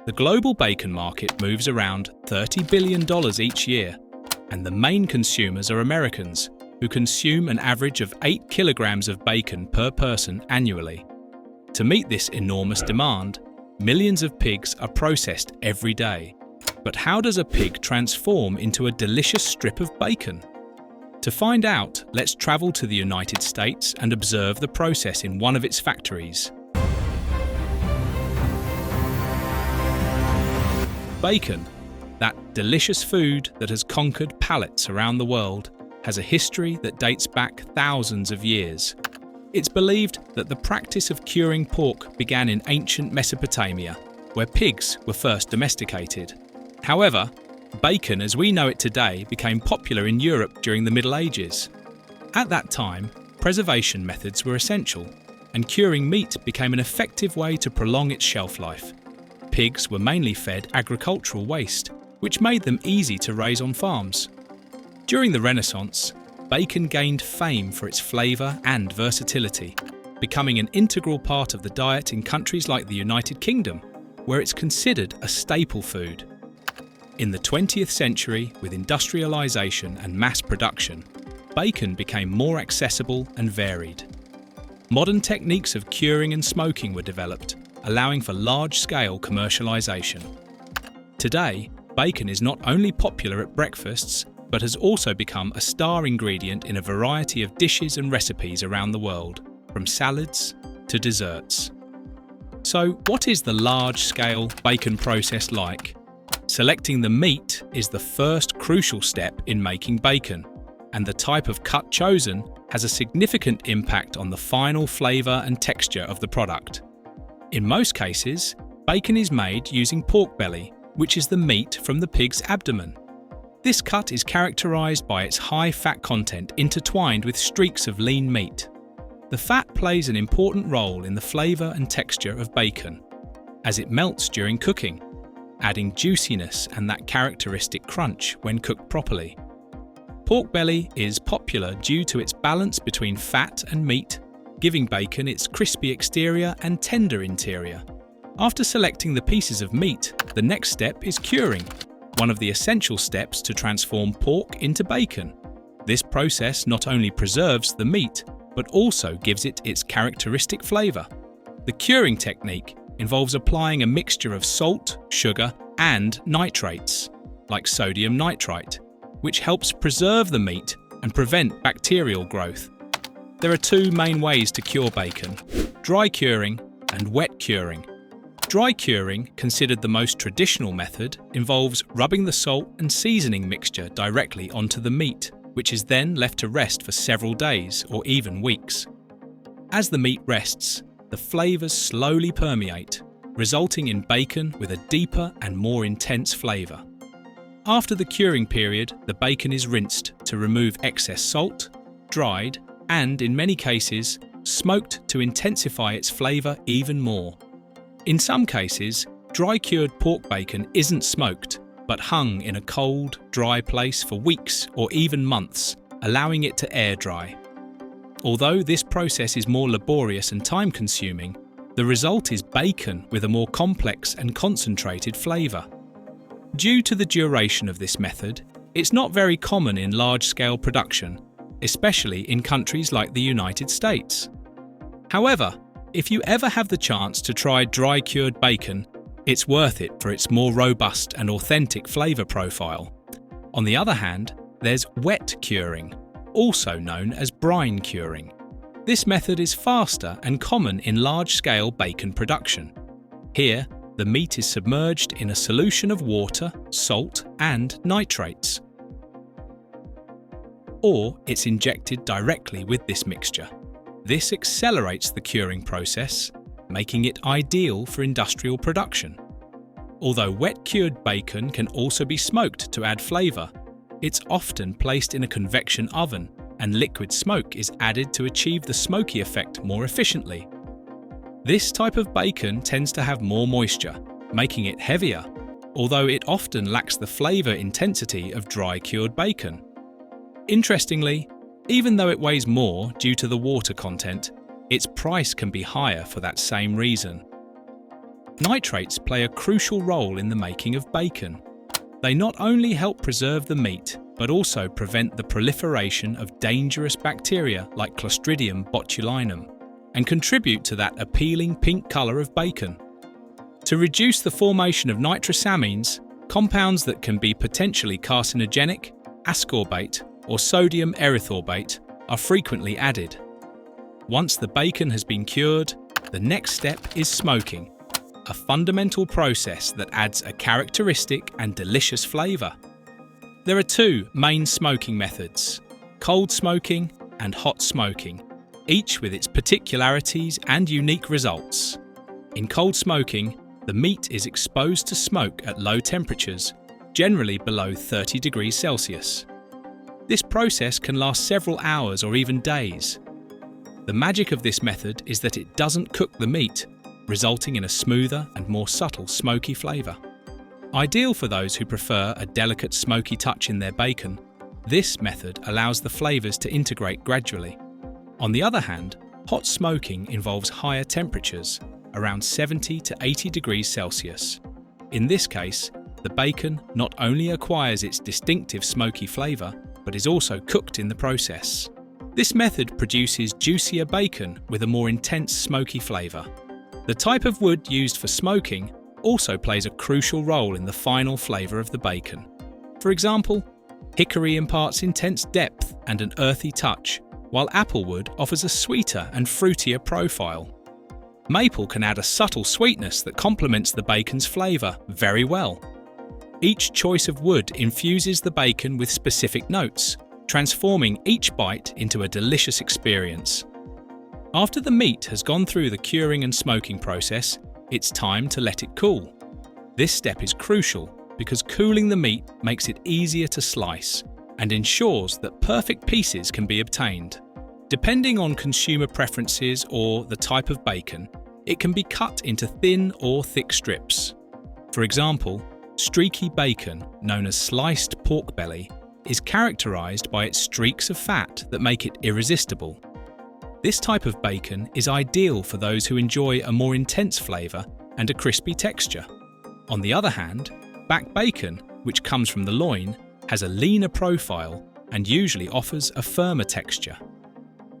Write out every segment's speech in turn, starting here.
The global bacon market moves around $30 billion each year, and the main consumers are Americans, who consume an average of 8 kilograms of bacon per person annually. To meet this enormous demand, millions of pigs are processed every day. But how does a pig transform into a delicious strip of bacon? To find out, let's travel to the United States and observe the process in one of its factories. Bacon, that delicious food that has conquered palates around the world, has a history that dates back thousands of years. It's believed that the practice of curing pork began in ancient Mesopotamia, where pigs were first domesticated. However, bacon as we know it today became popular in Europe during the Middle Ages. At that time, preservation methods were essential, and curing meat became an effective way to prolong its shelf life. Pigs were mainly fed agricultural waste, which made them easy to raise on farms. During the Renaissance, bacon gained fame for its flavour and versatility, becoming an integral part of the diet in countries like the United Kingdom, where it's considered a staple food. In the 20th century, with industrialisation and mass production, bacon became more accessible and varied. Modern techniques of curing and smoking were developed, allowing for large-scale commercialisation. Today, bacon is not only popular at breakfasts, but has also become a star ingredient in a variety of dishes and recipes around the world, from salads to desserts. So, what is the large-scale bacon process like? Selecting the meat is the first crucial step in making bacon, and the type of cut chosen has a significant impact on the final flavour and texture of the product. In most cases, bacon is made using pork belly, which is the meat from the pig's abdomen. This cut is characterised by its high fat content intertwined with streaks of lean meat. The fat plays an important role in the flavour and texture of bacon, as it melts during cooking, adding juiciness and that characteristic crunch when cooked properly. Pork belly is popular due to its balance between fat and meat, giving bacon its crispy exterior and tender interior. After selecting the pieces of meat, the next step is curing, one of the essential steps to transform pork into bacon. This process not only preserves the meat, but also gives it its characteristic flavour. The curing technique involves applying a mixture of salt, sugar, and nitrates, like sodium nitrite, which helps preserve the meat and prevent bacterial growth. There are two main ways to cure bacon: dry curing and wet curing. Dry curing, considered the most traditional method, involves rubbing the salt and seasoning mixture directly onto the meat, which is then left to rest for several days or even weeks. As the meat rests, the flavours slowly permeate, resulting in bacon with a deeper and more intense flavour. After the curing period, the bacon is rinsed to remove excess salt, dried, and, in many cases, smoked to intensify its flavour even more. In some cases, dry-cured pork bacon isn't smoked, but hung in a cold, dry place for weeks or even months, allowing it to air dry. Although this process is more laborious and time-consuming, the result is bacon with a more complex and concentrated flavour. Due to the duration of this method, it's not very common in large-scale production, especially in countries like the United States. However, if you ever have the chance to try dry-cured bacon, it's worth it for its more robust and authentic flavour profile. On the other hand, there's wet curing, also known as brine curing. This method is faster and common in large-scale bacon production. Here, the meat is submerged in a solution of water, salt, and nitrates. Or it's injected directly with this mixture. This accelerates the curing process, making it ideal for industrial production. Although wet-cured bacon can also be smoked to add flavour, it's often placed in a convection oven and liquid smoke is added to achieve the smoky effect more efficiently. This type of bacon tends to have more moisture, making it heavier, although it often lacks the flavour intensity of dry-cured bacon. Interestingly, even though it weighs more due to the water content, its price can be higher for that same reason. Nitrates play a crucial role in the making of bacon. They not only help preserve the meat, but also prevent the proliferation of dangerous bacteria like Clostridium botulinum, and contribute to that appealing pink colour of bacon. To reduce the formation of nitrosamines, compounds that can be potentially carcinogenic, ascorbate, or sodium erythorbate are frequently added. Once the bacon has been cured, the next step is smoking, a fundamental process that adds a characteristic and delicious flavour. There are two main smoking methods: cold smoking and hot smoking, each with its particularities and unique results. In cold smoking, the meat is exposed to smoke at low temperatures, generally below 30 degrees Celsius. This process can last several hours or even days. The magic of this method is that it doesn't cook the meat, resulting in a smoother and more subtle smoky flavour. Ideal for those who prefer a delicate smoky touch in their bacon, this method allows the flavours to integrate gradually. On the other hand, hot smoking involves higher temperatures, around 70 to 80 degrees Celsius. In this case, the bacon not only acquires its distinctive smoky flavour, but is also cooked in the process. This method produces juicier bacon with a more intense smoky flavour. The type of wood used for smoking also plays a crucial role in the final flavour of the bacon. For example, hickory imparts intense depth and an earthy touch, while applewood offers a sweeter and fruitier profile. Maple can add a subtle sweetness that complements the bacon's flavour very well. Each choice of wood infuses the bacon with specific notes, transforming each bite into a delicious experience. After the meat has gone through the curing and smoking process, it's time to let it cool. This step is crucial because cooling the meat makes it easier to slice and ensures that perfect pieces can be obtained. Depending on consumer preferences or the type of bacon, it can be cut into thin or thick strips. For example, streaky bacon, known as sliced pork belly, is characterized by its streaks of fat that make it irresistible. This type of bacon is ideal for those who enjoy a more intense flavour and a crispy texture. On the other hand, back bacon, which comes from the loin, has a leaner profile and usually offers a firmer texture.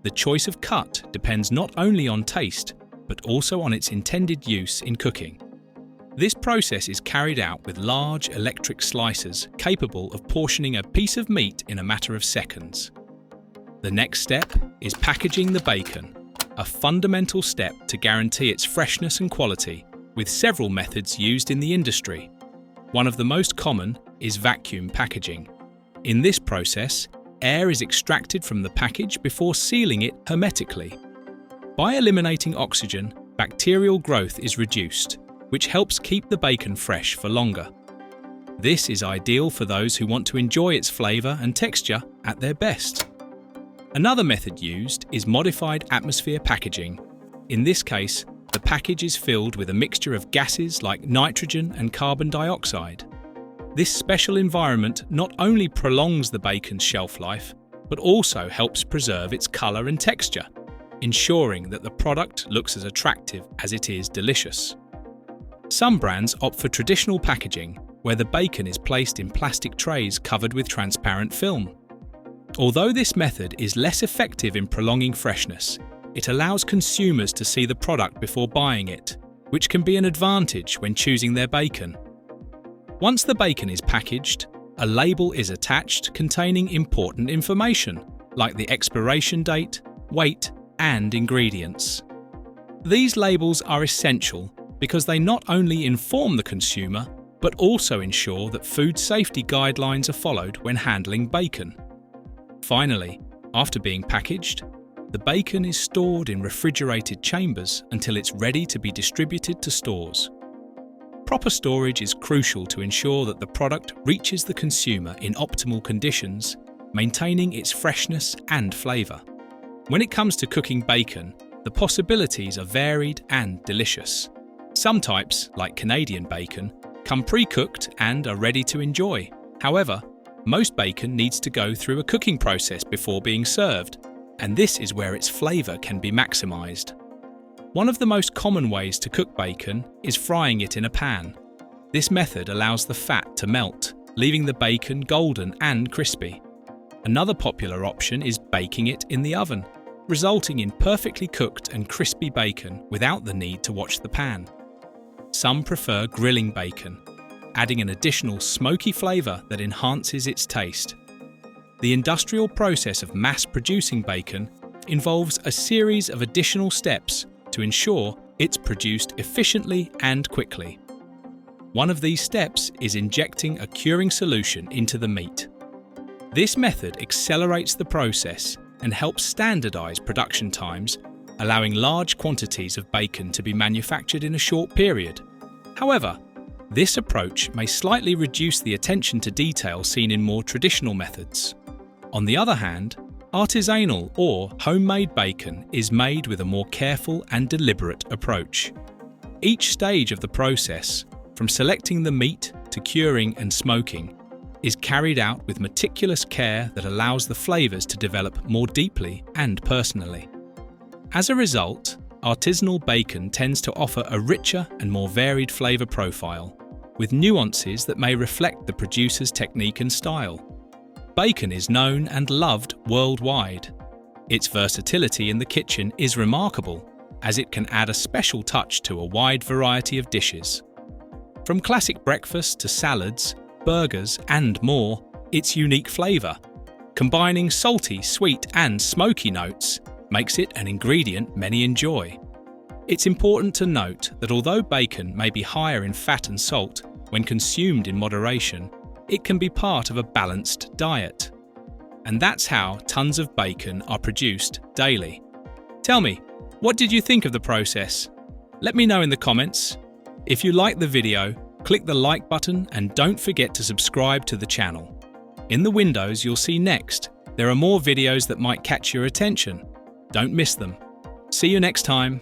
The choice of cut depends not only on taste, but also on its intended use in cooking. This process is carried out with large electric slicers capable of portioning a piece of meat in a matter of seconds. The next step is packaging the bacon, a fundamental step to guarantee its freshness and quality, with several methods used in the industry. One of the most common is vacuum packaging. In this process, air is extracted from the package before sealing it hermetically. By eliminating oxygen, bacterial growth is reduced, which helps keep the bacon fresh for longer. This is ideal for those who want to enjoy its flavour and texture at their best. Another method used is modified atmosphere packaging. In this case, the package is filled with a mixture of gases like nitrogen and carbon dioxide. This special environment not only prolongs the bacon's shelf life, but also helps preserve its colour and texture, ensuring that the product looks as attractive as it is delicious. Some brands opt for traditional packaging, where the bacon is placed in plastic trays covered with transparent film. Although this method is less effective in prolonging freshness, it allows consumers to see the product before buying it, which can be an advantage when choosing their bacon. Once the bacon is packaged, a label is attached containing important information, like the expiration date, weight, and ingredients. These labels are essential because they not only inform the consumer, but also ensure that food safety guidelines are followed when handling bacon. Finally, after being packaged, the bacon is stored in refrigerated chambers until it's ready to be distributed to stores. Proper storage is crucial to ensure that the product reaches the consumer in optimal conditions, maintaining its freshness and flavour. When it comes to cooking bacon, the possibilities are varied and delicious. Some types, like Canadian bacon, come pre-cooked and are ready to enjoy. However, most bacon needs to go through a cooking process before being served, and this is where its flavour can be maximised. One of the most common ways to cook bacon is frying it in a pan. This method allows the fat to melt, leaving the bacon golden and crispy. Another popular option is baking it in the oven, resulting in perfectly cooked and crispy bacon without the need to watch the pan. Some prefer grilling bacon, adding an additional smoky flavour that enhances its taste. The industrial process of mass-producing bacon involves a series of additional steps to ensure it's produced efficiently and quickly. One of these steps is injecting a curing solution into the meat. This method accelerates the process and helps standardize production times, allowing large quantities of bacon to be manufactured in a short period. However, this approach may slightly reduce the attention to detail seen in more traditional methods. On the other hand, artisanal or homemade bacon is made with a more careful and deliberate approach. Each stage of the process, from selecting the meat to curing and smoking, is carried out with meticulous care that allows the flavours to develop more deeply and personally. As a result, artisanal bacon tends to offer a richer and more varied flavour profile, with nuances that may reflect the producer's technique and style. Bacon is known and loved worldwide. Its versatility in the kitchen is remarkable, as it can add a special touch to a wide variety of dishes. From classic breakfasts to salads, burgers and more, its unique flavour, combining salty, sweet and smoky notes, makes it an ingredient many enjoy. It's important to note that although bacon may be higher in fat and salt when consumed in moderation, it can be part of a balanced diet. And that's how tons of bacon are produced daily. Tell me, what did you think of the process? Let me know in the comments. If you liked the video, click the like button and don't forget to subscribe to the channel. In the windows you'll see next, there are more videos that might catch your attention. Don't miss them. See you next time.